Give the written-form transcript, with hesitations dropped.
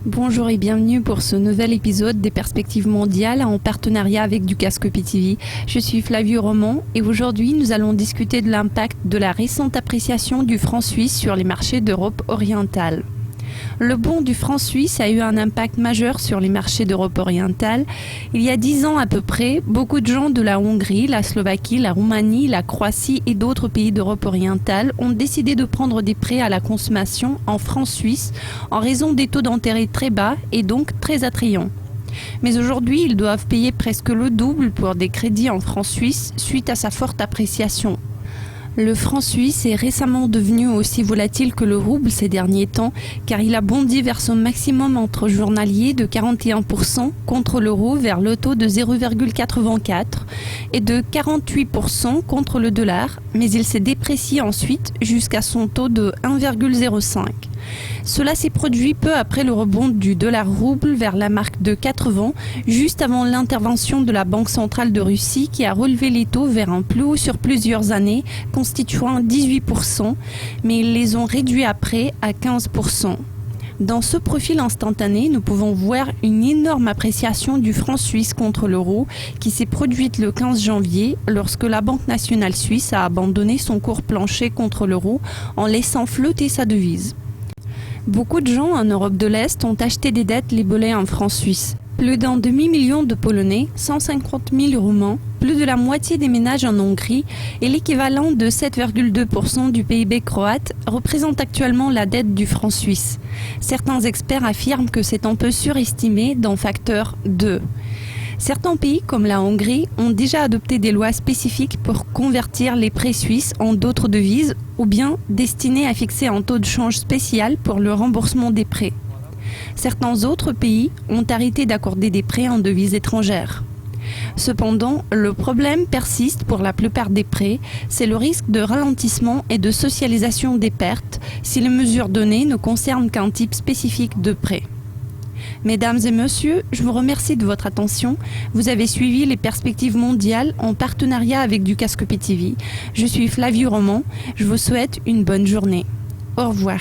Bonjour et bienvenue pour ce nouvel épisode des Perspectives mondiales en partenariat avec Dukascopy TV. Je suis Flavie Roman et aujourd'hui nous allons discuter de l'impact de la récente appréciation du franc suisse sur les marchés d'Europe orientale. Le bond du franc suisse a eu un impact majeur sur les marchés d'Europe orientale. Il y a 10 ans à peu près, beaucoup de gens de la Hongrie, la Slovaquie, la Roumanie, la Croatie et d'autres pays d'Europe orientale ont décidé de prendre des prêts à la consommation en francs suisses en raison des taux d'intérêt très bas et donc très attrayants. Mais aujourd'hui, ils doivent payer presque le double pour des crédits en francs suisses suite à sa forte appréciation. Le franc suisse est récemment devenu aussi volatile que le rouble ces derniers temps, car il a bondi vers son maximum entre journalier de 41% contre l'euro vers le taux de 0,84 et de 48% contre le dollar, mais il s'est déprécié ensuite jusqu'à son taux de 1,05. Cela s'est produit peu après le rebond du dollar-rouble vers la marque de 80, juste avant l'intervention de la Banque centrale de Russie qui a relevé les taux vers un plus haut sur plusieurs années, constituant 18%, mais ils les ont réduits après à 15%. Dans ce profil instantané, nous pouvons voir une énorme appréciation du franc suisse contre l'euro qui s'est produite le 15 janvier lorsque la Banque nationale suisse a abandonné son cours plancher contre l'euro en laissant flotter sa devise. Beaucoup de gens en Europe de l'Est ont acheté des dettes libellées en francs suisses. Plus d'un demi-million de Polonais, 150 000 Roumains, plus de la moitié des ménages en Hongrie et l'équivalent de 7,2% du PIB croate représentent actuellement la dette du franc suisse. Certains experts affirment que c'est un peu surestimé d'un facteur 2. Certains pays, comme la Hongrie, ont déjà adopté des lois spécifiques pour convertir les prêts suisses en d'autres devises ou bien destinés à fixer un taux de change spécial pour le remboursement des prêts. Certains autres pays ont arrêté d'accorder des prêts en devises étrangères. Cependant, le problème persiste pour la plupart des prêts, c'est le risque de ralentissement et de socialisation des pertes si les mesures données ne concernent qu'un type spécifique de prêt. Mesdames et messieurs, je vous remercie de votre attention. Vous avez suivi les Perspectives mondiales en partenariat avec Dukascopy TV. Je suis Flavie Roman. Je vous souhaite une bonne journée. Au revoir.